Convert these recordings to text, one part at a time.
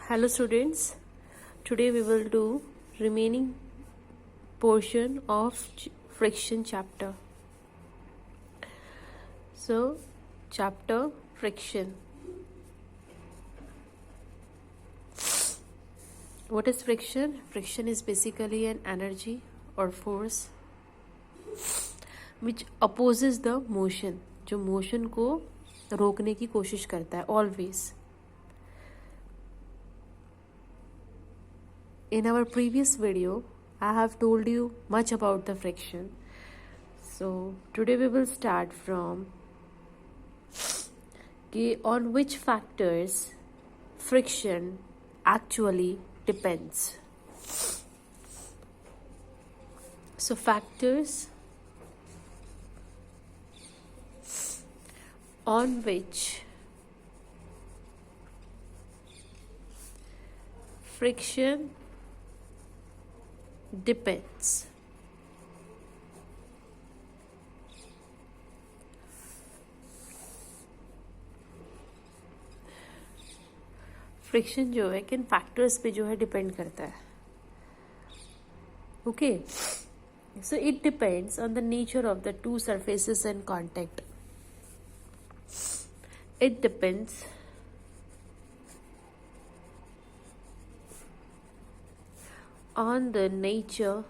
Hello students, today we will do remaining portion of friction chapter. So, chapter friction. What is friction? Friction is basically an energy or force which opposes the motion, जो motion को रोकने की कोशिश करता है always. In our previous video, I have told you much about the friction. So today we will start from on which factors friction actually depends. So factors on which friction depends. Friction जो है किन factors पे जो है depend करता है. Okay, so it depends on the nature of the two surfaces in contact. It depends on the nature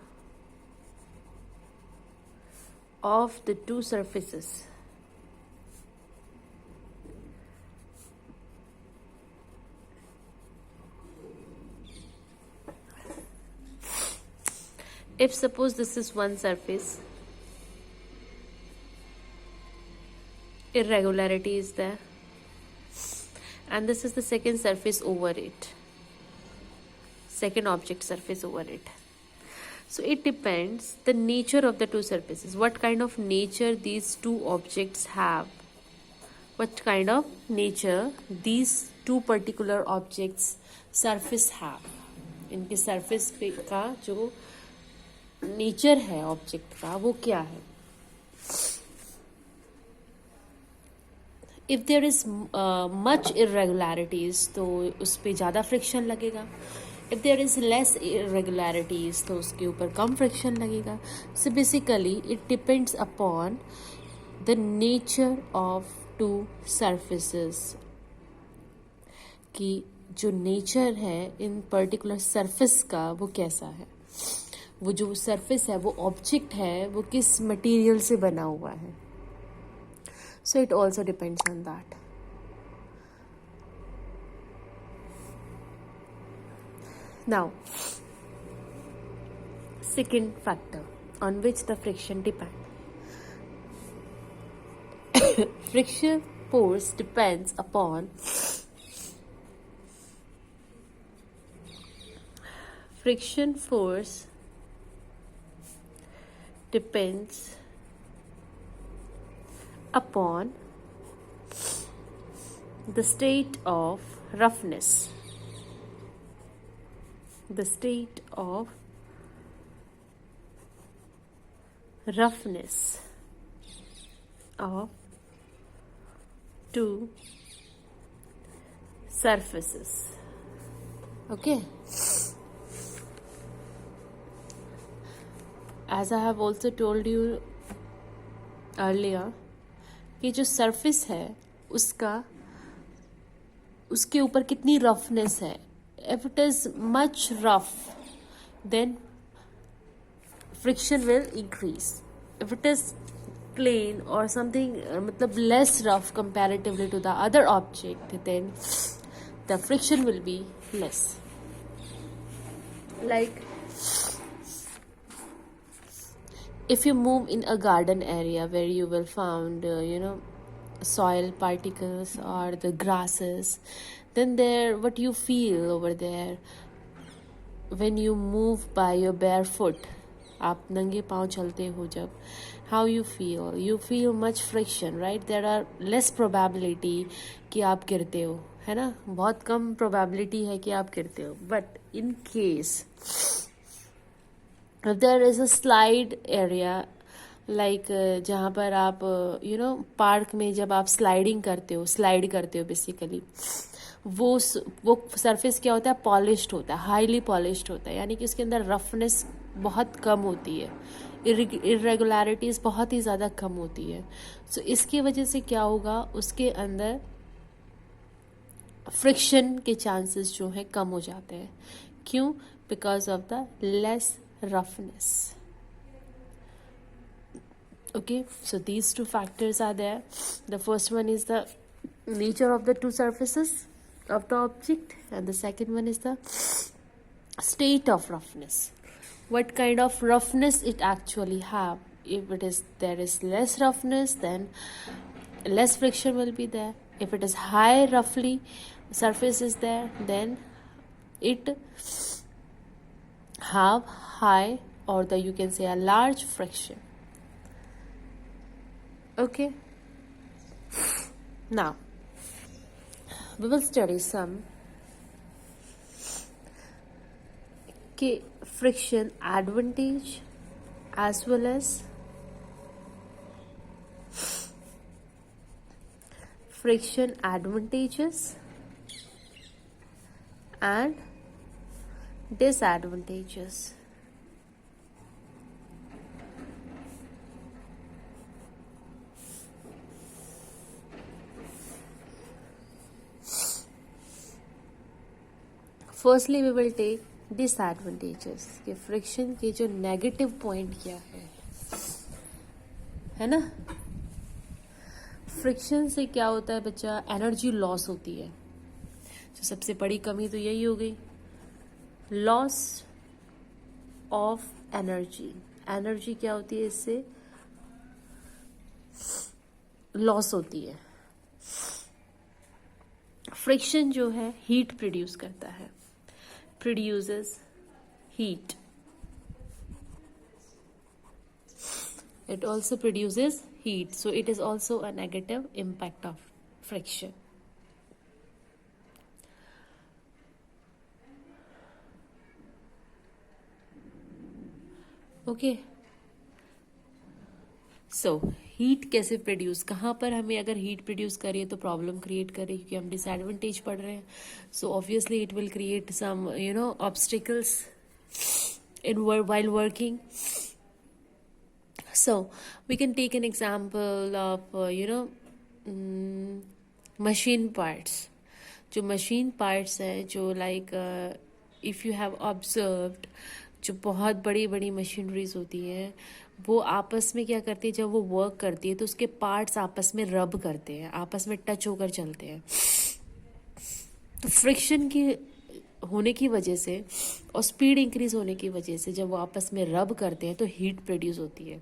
of the two surfaces. If suppose this is one surface, irregularity is there, and this is the second surface over it. Second object surface over it. So it depends the nature of the two surfaces, what kind of nature these two objects have, what kind of nature these two particular objects surface have. इनके surface पे का जो nature है object का वो क्या है. If there is much irregularities तो उस पे ज़्यादा friction लगेगा. If there is less irregularities तो उसके ऊपर कम फ्रिक्शन लगेगा. So basically it depends upon the nature of two surfaces, कि जो नेचर है इन पर्टिकुलर सरफेस का वो कैसा है, वो जो सरफेस है वो ऑब्जेक्ट है वो किस मटेरियल से बना हुआ है. So it also depends on that. Now, second factor on which the friction depends. Friction force depends upon friction force depends upon the state of roughness. The state of roughness of two surfaces. Okay. As I have also told you earlier, कि जो surface है उसके ऊपर कितनी roughness है. If it is much rough, then friction will increase. If it is plain or something मतलब less rough comparatively to the other object, then the friction will be less. Like if you move in a garden area where you will find soil particles or the grasses, then there what you feel over there when you move by your barefoot, आप नंगे पाँव चलते हो जब, how you feel much friction, right? There are less probability कि आप गिरते हो, है ना, बहुत कम probability है कि आप गिरते हो. But in case if there is a slide area like जहाँ पर आप पार्क में जब आप स्लाइड करते हो बेसिकली, वो सरफेस क्या होता है, पॉलिश्ड होता है, हाईली पॉलिश्ड होता है, यानी कि उसके अंदर रफनेस बहुत कम होती है, इरेगुलरिटीज़ बहुत ही ज़्यादा कम होती है। सो इसकी वजह से क्या होगा, उसके अंदर फ्रिक्शन के चांसेस जो है कम हो जाते हैं। क्यों? Because of the less roughness. Okay, so these two factors are there. The first one is the nature of the two surfaces of the object, and the second one is the state of roughness. What kind of roughness it actually have. If it is, there is less roughness, then less friction will be there. If it is high roughly surface is there, then it have high, or the you can say a large friction. Okay, now we will study some friction advantage as well as friction advantages and disadvantages. Firstly we will take disadvantages कि friction के जो negative point क्या है ना। Friction से क्या होता है बच्चा, एनर्जी लॉस होती है। तो सबसे बड़ी कमी तो यही हो गई, लॉस ऑफ एनर्जी। एनर्जी क्या होती है, इससे लॉस होती है। फ्रिक्शन जो है हीट प्रोड्यूस करता है, produces heat. It also produces heat, so it is also a negative impact of friction. Okay, so heat कैसे प्रोड्यूस, कहाँ पर हमें अगर हीट प्रोड्यूस करिए तो प्रॉब्लम क्रिएट करे, क्योंकि हम डिसएडवांटेज पढ़ रहे हैं। So obviously it will create some obstacles in while working. So we can take an example of machine parts. जो मशीन पार्ट्स हैं, जो like if you have observed, जो बहुत बड़ी बड़ी मशीनरीज होती हैं, वो आपस में क्या करती है, जब वो वर्क करती है तो उसके पार्ट्स आपस में रब करते हैं, आपस में टच होकर चलते हैं। तो फ्रिक्शन की होने की वजह से और स्पीड इंक्रीज होने की वजह से जब वो आपस में रब करते हैं तो हीट प्रोड्यूस होती है,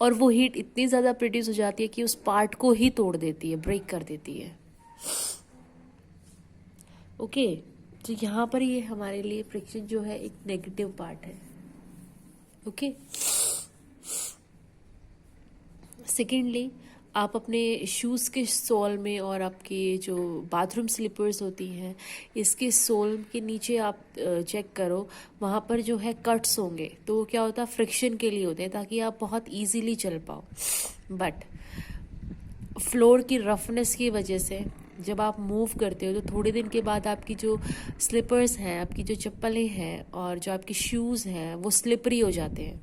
और वो हीट इतनी ज़्यादा प्रोड्यूस हो जाती है कि उस पार्ट को ही तोड़ देती है, ब्रेक कर देती है। ओके, तो यहाँ पर ये हमारे लिए फ्रिक्शन जो है एक नेगेटिव पार्ट है। ओके, सेकेंडली आप अपने शूज़ के सोल में और आपके जो बाथरूम स्लीपर्स होती हैं, इसके सोल के नीचे आप चेक करो, वहाँ पर जो है कट्स होंगे, तो वो क्या होता है, फ्रिक्शन के लिए होते हैं, ताकि आप बहुत इजीली चल पाओ। बट फ्लोर की रफनेस की वजह से जब आप मूव करते हो तो थोड़े दिन के बाद आपकी जो स्लीपर्स हैं, आपकी जो चप्पलें हैं और जो आपकी शूज़ हैं, वो स्लिपरी हो जाते हैं,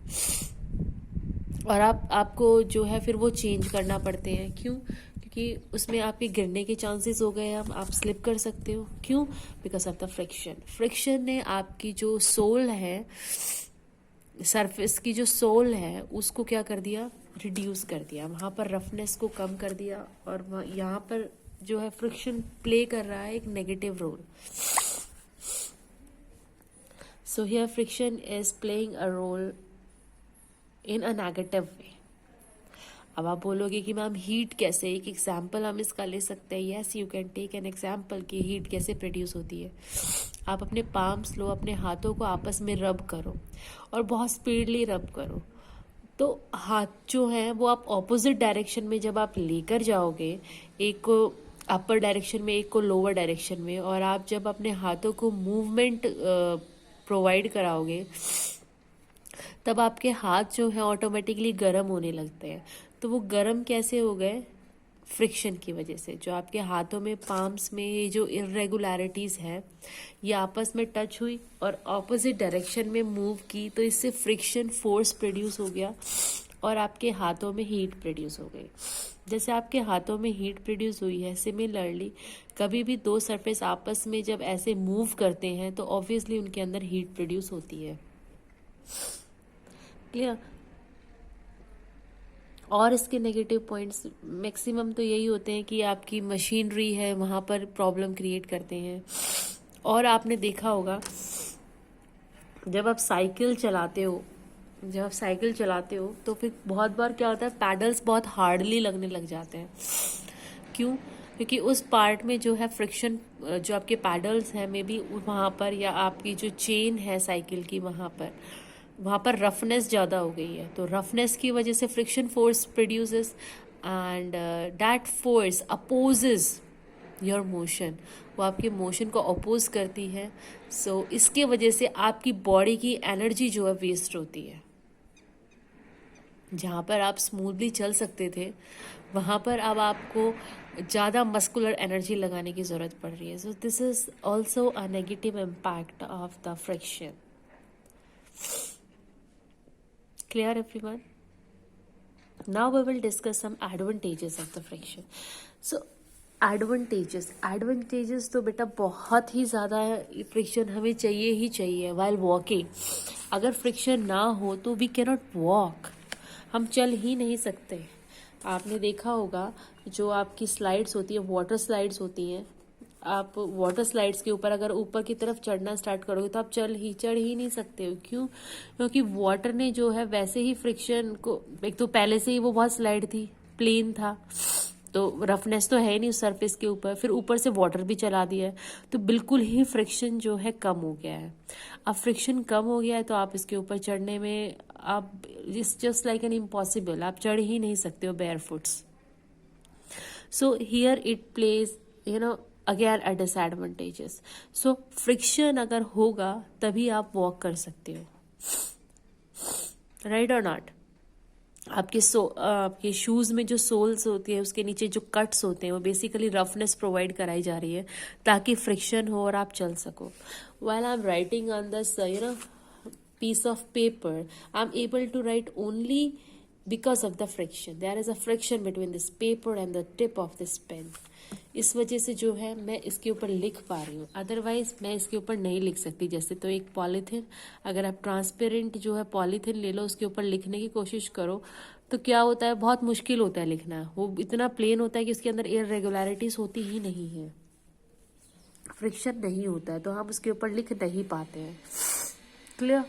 और आपको जो है फिर वो चेंज करना पड़ते हैं। क्यों? क्योंकि उसमें आपके गिरने के चांसेस हो गए, आप स्लिप कर सकते हो। क्यों? Because of the friction. Friction ने आपकी जो सोल है, सरफेस की जो सोल है, उसको क्या कर दिया, रिड्यूस कर दिया, वहाँ पर रफनेस को कम कर दिया, और यहाँ पर जो है फ्रिक्शन प्ले कर रहा है एक negative role. So here friction is playing a role in a negative way. अब आप बोलोगे कि मैम हीट कैसे, एक एग्जाम्पल हम इसका ले सकते हैं। Yes, you can take an example कि हीट कैसे प्रोड्यूस होती है। आप अपने पाम्स लो, अपने हाथों को आपस में रब करो और बहुत स्पीडली रब करो, तो हाथ जो है वो आप ऑपोजिट डायरेक्शन में जब आप लेकर जाओगे, एक को अपर डायरेक्शन में, एक को लोअर डायरेक्शन में, और आप जब अपने हाथों को मूवमेंट प्रोवाइड कराओगे, तब आपके हाथ जो है ऑटोमेटिकली गर्म होने लगते हैं। तो वो गर्म कैसे हो गए, फ्रिक्शन की वजह से। जो आपके हाथों में, पाम्स में ये जो इरेगुलरिटीज़ है, ये आपस में टच हुई और ऑपोजिट डायरेक्शन में मूव की, तो इससे फ्रिक्शन फोर्स प्रोड्यूस हो गया और आपके हाथों में हीट प्रोड्यूस हो गई। जैसे आपके हाथों में हीट प्रोड्यूस हुई है, सिमिलरली कभी भी दो सरफेस आपस में जब ऐसे मूव करते हैं तो ऑब्वियसली उनके अंदर हीट प्रोड्यूस होती है। क्लियर? और इसके नेगेटिव पॉइंट्स मैक्सिमम तो यही होते हैं कि आपकी मशीनरी है वहाँ पर प्रॉब्लम क्रिएट करते हैं। और आपने देखा होगा जब आप साइकिल चलाते हो, तो फिर बहुत बार क्या होता है, पैडल्स बहुत हार्डली लगने लग जाते हैं। क्यों? क्योंकि उस पार्ट में जो है फ्रिक्शन, जो आपके पैडल्स हैं मे बी वहाँ पर, या आपकी जो चेन है साइकिल की वहाँ पर रफनेस ज़्यादा हो गई है। तो रफनेस की वजह से friction force produces and that force opposes your motion, वो आपके मोशन को अपोज करती है। सो इसके वजह से आपकी बॉडी की एनर्जी जो है वेस्ट होती है। जहाँ पर आप स्मूथली चल सकते थे वहाँ पर अब आपको ज़्यादा मस्कुलर एनर्जी लगाने की ज़रूरत पड़ रही है। So this is also a negative impact of the friction. Clear everyone? Now we will discuss some advantages of the friction. So advantages तो बेटा बहुत ही ज़्यादा है। फ्रिक्शन हमें चाहिए ही चाहिए वाइल वॉकिंग। अगर फ्रिक्शन ना हो तो वी कैनॉट वॉक, हम चल ही नहीं सकते। आपने देखा होगा जो आपकी स्लाइड्स होती है, वाटर स्लाइड्स होती हैं, आप वाटर स्लाइड्स के ऊपर अगर ऊपर की तरफ चढ़ना स्टार्ट करोगे तो आप चढ़ ही नहीं सकते हो। क्यों? क्योंकि वाटर ने जो है वैसे ही फ्रिक्शन को, एक तो पहले से ही वो बहुत स्लाइड थी, प्लेन था, तो रफनेस तो है नहीं उस सरफेस के ऊपर, फिर ऊपर से वाटर भी चला दिया है, तो बिल्कुल ही फ्रिक्शन जो है कम हो गया है। अब फ्रिक्शन कम हो गया है तो आप इसके ऊपर चढ़ने में, आप it's just like an impossible, आप चढ़ ही नहीं सकते हो bare foots. So here it plays again a disadvantages. So friction अगर होगा तभी आप वॉक कर सकते हो, राइट और नॉट? आपके शूज़ में जो सोल्स होती है उसके नीचे जो कट्स होते हैं वो बेसिकली रफनेस प्रोवाइड कराई जा रही है ताकि फ्रिक्शन हो और आप चल सको। While I am writing on this piece of paper, I'm able to write only because of the friction. There is a friction between this paper and the tip of this pen. इस वजह से जो है मैं इसके ऊपर लिख पा रही हूँ, अदरवाइज मैं इसके ऊपर नहीं लिख सकती। जैसे तो एक पॉलीथिन, अगर आप ट्रांसपेरेंट जो है पॉलीथिन ले लो, उसके ऊपर लिखने की कोशिश करो तो क्या होता है, बहुत मुश्किल होता है लिखना। वो इतना प्लेन होता है कि उसके अंदर इरेगुलरिटीज होती ही नहीं है, फ्रिक्शन नहीं होता है, तो हम उसके ऊपर लिख नहीं पाते हैं। क्लियर?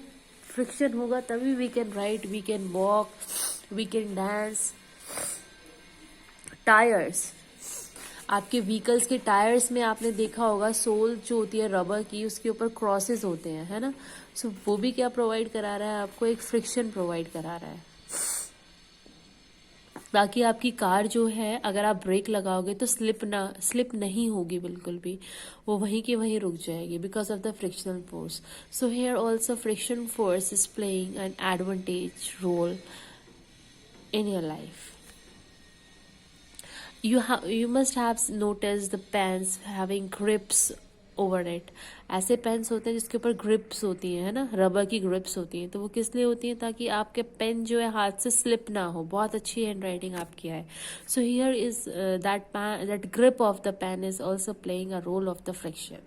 फ्रिक्शन होगा तभी we can right, we can walk, we can dance. Tyres, आपके व्हीकल्स के टायर्स में आपने देखा होगा सोल जो होती है रबर की, उसके ऊपर क्रॉसेस होते हैं, है ना? सो वो भी क्या प्रोवाइड करा रहा है आपको, एक फ्रिक्शन प्रोवाइड करा रहा है। बाकी आपकी कार जो है अगर आप ब्रेक लगाओगे तो स्लिप नहीं होगी बिल्कुल भी, वो वहीं की वहीं रुक जाएगी because of the frictional force. So here also friction force is playing an advantage role in your life. You must have noticed the pens having grips over it. ऐसे पेन्स होते हैं जिसके ऊपर ग्रिप्स होती हैं, है ना, रबर की ग्रिप्स होती हैं। तो वो किस लिए होती हैं? ताकि आपके पेन जो है हाथ से स्लिप ना हो। बहुत अच्छी हैंड राइटिंग आपकी है। So here is that grip of the pen is also playing a role of the friction.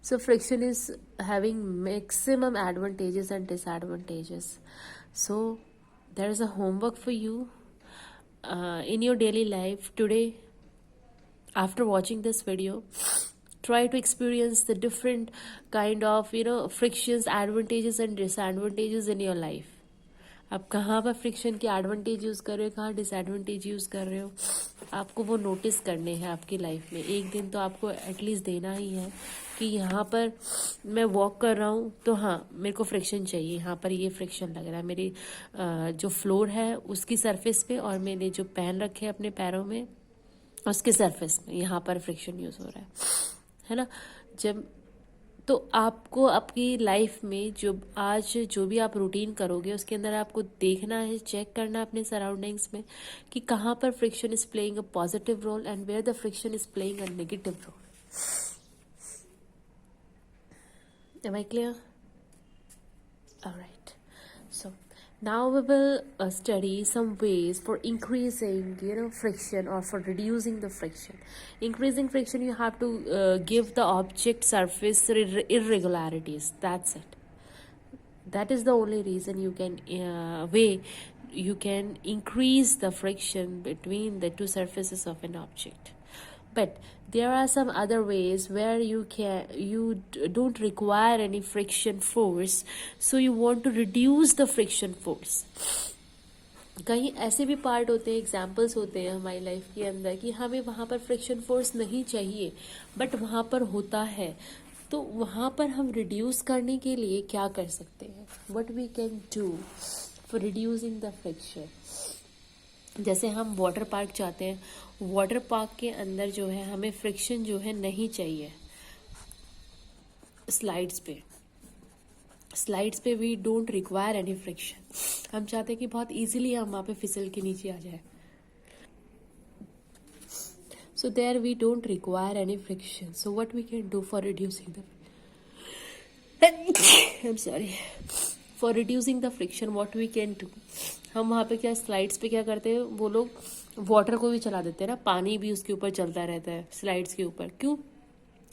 So friction is having maximum advantages and disadvantages. So there is a homework for you in your daily life today. After watching this video, try to experience the different kind of frictions, advantages and disadvantages in your life. आप कहाँ पर friction की advantage use कर रहे हो, कहाँ disadvantage use कर रहे हो, आपको वो नोटिस करने हैं आपकी लाइफ में। एक दिन तो आपको एटलीस्ट देना ही है कि यहाँ पर मैं वॉक कर रहा हूँ तो हाँ मेरे को फ्रिक्शन चाहिए, यहाँ पर ये फ्रिक्शन लग रहा है मेरी जो फ्लोर है उसकी सरफेस पे, और मैंने जो पेन रखे अपने पैरों में उसके सरफेस में, यहाँ पर फ्रिक्शन यूज़ हो रहा है ना। जब तो आपको आपकी लाइफ में जो आज जो भी आप रूटीन करोगे उसके अंदर आपको देखना है, चेक करना है अपने सराउंडिंग्स में कि कहाँ पर friction is playing a positive role and where the friction is playing a negative role. Am I clear? All right. So now we will study some ways for increasing, friction or for reducing the friction. Increasing friction, you have to give the object surface irregularities. That's it. That is the only reason you can way you can increase the friction between the two surfaces of an object. But there are some other ways where you don't require any friction force, so you want to reduce the friction force. कहीं ऐसे भी part होते हैं, examples होते हैं हमारी life के अंदर कि हमें वहाँ पर फ्रिक्शन फोर्स नहीं चाहिए बट वहाँ पर होता है, तो वहाँ पर हम रिड्यूस करने के लिए क्या कर सकते हैं, what we can do for reducing the friction. जैसे हम वाटर पार्क जाते हैं, वाटर पार्क के अंदर जो है हमें फ्रिक्शन जो है नहीं चाहिए. स्लाइड्स पे we don't require any friction. हम चाहते हैं कि बहुत इजीली हम वहाँ पे फिसल के नीचे आ जाए. So there we don't require any friction. So what we can do for reducing the I'm sorry. For reducing the friction, what we can do? हम वहाँ पे क्या स्लाइड्स पे क्या करते हैं, वो लोग वाटर को भी चला देते हैं ना, पानी भी उसके ऊपर चलता रहता है स्लाइड्स के ऊपर. क्यों?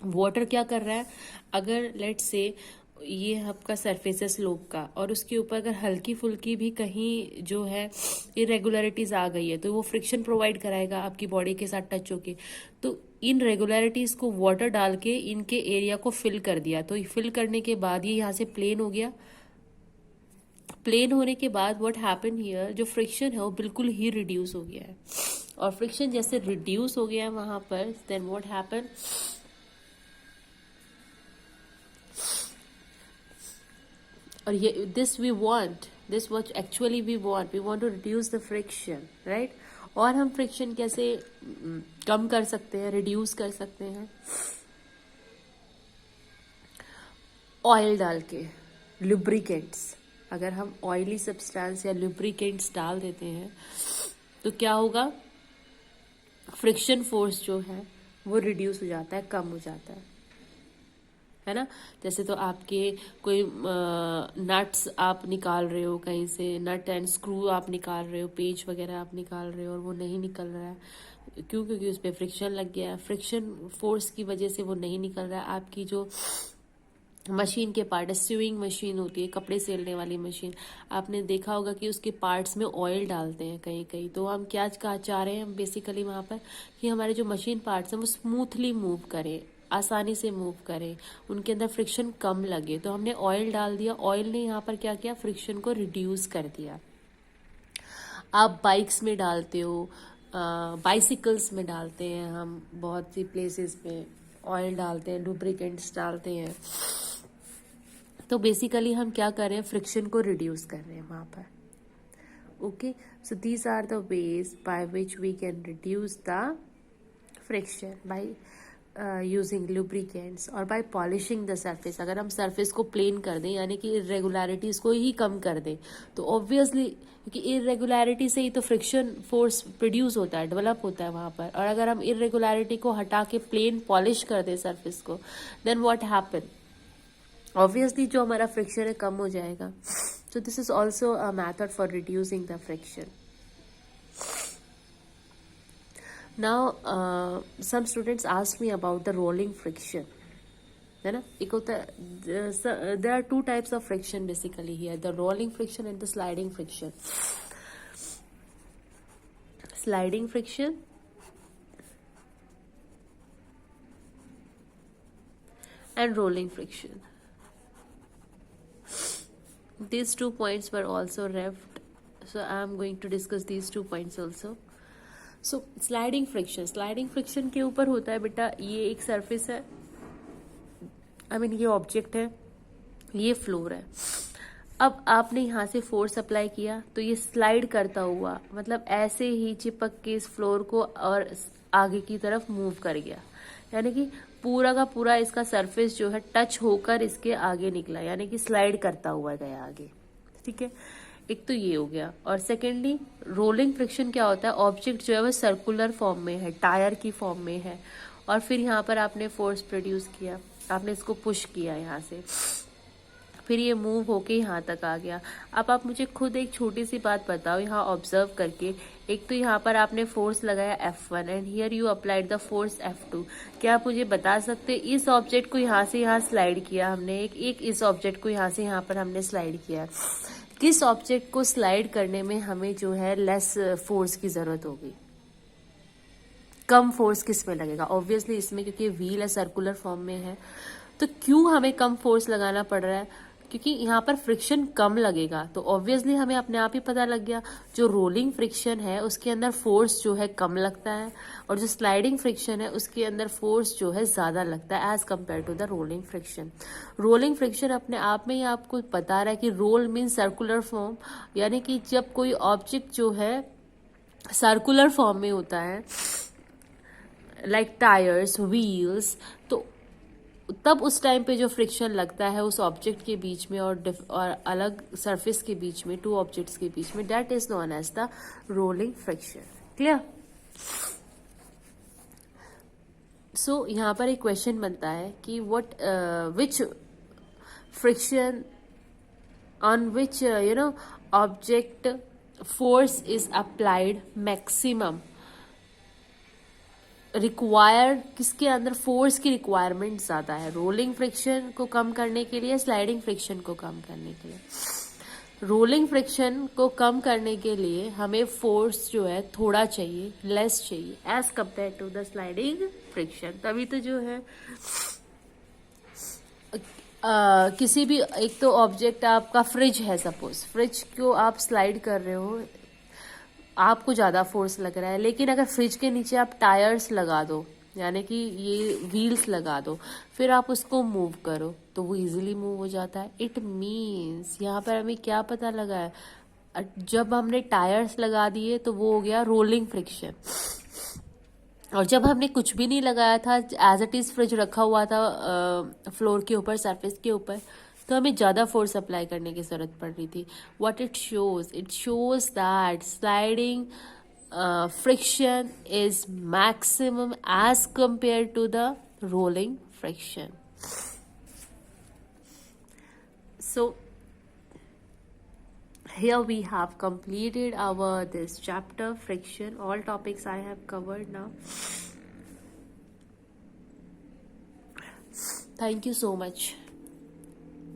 वाटर क्या कर रहा है, अगर लेट्स से ये आपका सरफेस है स्लोप का और उसके ऊपर अगर हल्की फुल्की भी कहीं जो है इरेगुलरिटीज आ गई है तो वो फ्रिक्शन प्रोवाइड कराएगा आपकी बॉडी के साथ टच होके. तो इन रेगुलरिटीज को वाटर डाल के इनके एरिया को फिल कर दिया, तो फिल करने के बाद ये यहाँ से प्लेन हो गया. प्लेन होने के बाद व्हाट हैपन हियर, जो फ्रिक्शन है वो बिल्कुल ही रिड्यूस हो गया है. और फ्रिक्शन जैसे रिड्यूस हो गया है वहां पर, देन व्हाट हैपन, और ये this we want, this what actually we want to reduce the friction, right. और हम फ्रिक्शन कैसे कम कर सकते हैं, रिड्यूस कर सकते हैं, ऑयल डाल के, लुब्रिकेंट्स. अगर हम ऑयली सब्सटेंस या लुब्रिकेंट्स डाल देते हैं तो क्या होगा, फ्रिक्शन फोर्स जो है वो रिड्यूस हो जाता है, कम हो जाता है ना. जैसे तो आपके कोई नट्स आप निकाल रहे हो कहीं से, नट एंड स्क्रू आप निकाल रहे हो, पेच वगैरह आप निकाल रहे हो और वो नहीं निकल रहा है. क्यों? क्योंकि उस पर फ्रिक्शन लग गया है. फ्रिक्शन फोर्स की वजह से वो नहीं निकल रहा है. आपकी जो मशीन के पार्ट है, स्यूइंग मशीन होती है, कपड़े सिलने वाली मशीन, आपने देखा होगा कि उसके पार्ट्स में ऑयल डालते हैं कहीं कहीं. तो हम क्या चाह रहे हैं, हम बेसिकली वहाँ पर कि हमारे जो मशीन पार्ट्स हैं वो स्मूथली मूव करें, आसानी से मूव करें, उनके अंदर फ्रिक्शन कम लगे. तो हमने ऑयल डाल दिया, ऑयल ने यहाँ पर क्या किया, फ्रिक्शन को रिड्यूस कर दिया. आप बाइक्स में डालते हो, बाइसिकल्स में डालते हैं, हम बहुत सी प्लेसेस में ऑयल डालते हैं, लुब्रिकेंट्स डालते हैं. तो बेसिकली हम क्या कर रहे हैं, फ्रिक्शन को रिड्यूस कर रहे हैं वहाँ पर. Okay, so these are the ways by which we can reduce the friction by using lubricants और बाय पॉलिशिंग द सरफेस. अगर हम सरफेस को प्लेन कर दें, यानी कि इरेगुलरिटीज को ही कम कर दें, तो ऑब्वियसली क्योंकि इरेगुलरिटी से ही तो फ्रिक्शन फोर्स प्रोड्यूस होता है, डेवलप होता है वहाँ पर. और अगर हम इरेगुलरिटी को हटा के प्लेन पॉलिश कर दें सरफेस को, देन व्हाट हैपन, ऑब्वियसली जो हमारा फ्रिक्शन है कम हो जाएगा. So this is also a method for reducing the friction. Now, some students ask me about the rolling friction, है ना. एक होता है, there are two types of friction basically here, the rolling friction and the sliding friction. Sliding friction and rolling friction. These 2 points were also left, so I am going to discuss these 2 points also. So sliding friction के ऊपर होता है बेटा, ये एक surface है, ये object है, ये फ्लोर है. अब आपने यहाँ से फोर्स अप्लाई किया तो ये स्लाइड करता हुआ, मतलब ऐसे ही चिपक के इस फ्लोर को और आगे की तरफ मूव कर गया, यानी कि पूरा का पूरा इसका सरफेस जो है टच होकर इसके आगे निकला, यानी कि स्लाइड करता हुआ गया आगे। ठीक है, एक तो ये हो गया। और सेकेंडली रोलिंग फ्रिक्शन क्या होता है, ऑब्जेक्ट जो है वो सर्कुलर फॉर्म में है, टायर की फॉर्म में है, और फिर यहाँ पर आपने फोर्स प्रोड्यूस किया, आपने इसको पुश किया यहाँ से, फिर ये मूव होके यहाँ तक आ गया। अब आप मुझे खुद एक छोटी सी बात बताओ यहाँ ऑब्जर्व करके, एक तो यहाँ पर आपने फोर्स लगाया F1 and here you applied the force F2। क्या आप मुझे बता सकते हैं इस ऑब्जेक्ट को यहाँ से यहाँ स्लाइड किया हमने, एक इस ऑब्जेक्ट को यहाँ से यहाँ पर हमने स्लाइड किया, किस ऑब्जेक्ट को स्लाइड करने में हमें जो है लेस फोर्स की जरूरत होगी, कम फोर्स किस में लगेगा? ऑब्वियसली इसमें, क्योंकि व्हील है सर्कुलर फॉर्म में है, तो क्यों हमें कम फोर्स लगाना पड़ रहा है? क्योंकि यहाँ पर फ्रिक्शन कम लगेगा, तो ऑब्वियसली हमें अपने आप ही पता लग गया जो रोलिंग फ्रिक्शन है उसके अंदर फोर्स जो है कम लगता है, और जो स्लाइडिंग फ्रिक्शन है उसके अंदर फोर्स जो है ज्यादा लगता है as compare to the rolling friction. Rolling friction अपने आप में ही आपको बता रहा है कि रोल मीन सर्कुलर फॉर्म, यानी कि जब कोई ऑब्जेक्ट जो है सर्कुलर फॉर्म में होता है, लाइक टायर्स, व्हील्स, तो तब उस टाइम पे जो फ्रिक्शन लगता है उस ऑब्जेक्ट के बीच में और अलग सरफेस के बीच में, टू ऑब्जेक्ट्स के बीच में, that is known as the rolling friction. Clear? So यहाँ पर एक क्वेश्चन बनता है कि which friction on which object force is applied maximum, required, किसके अंदर फोर्स की रिक्वायरमेंट ज्यादा है, रोलिंग फ्रिक्शन को कम करने के लिए, स्लाइडिंग फ्रिक्शन को कम करने के लिए? रोलिंग फ्रिक्शन को कम करने के लिए हमें फोर्स जो है थोड़ा चाहिए, लेस चाहिए as compare to the sliding friction. तभी तो जो है किसी भी, एक तो ऑब्जेक्ट आपका फ्रिज है, सपोज फ्रिज को आप स्लाइड कर रहे हो, आपको ज्यादा फोर्स लग रहा है, लेकिन अगर फ्रिज के नीचे आप टायर्स लगा दो, यानी कि ये व्हील्स लगा दो, फिर आप उसको मूव करो तो वो इजीली मूव हो जाता है। इट मीन्स यहाँ पर हमें क्या पता लगा है, जब हमने टायर्स लगा दिए तो वो हो गया रोलिंग फ्रिक्शन, और जब हमने कुछ भी नहीं लगाया था, एज इट इज फ्रिज रखा हुआ था फ्लोर के ऊपर, सरफेस के ऊपर, तो हमें ज्यादा फोर्स अप्लाई करने की जरूरत पड़ रही थी। What it shows that sliding friction is maximum as compare to the rolling friction. So here we have completed our this chapter friction. All topics I have covered now. Thank you so much.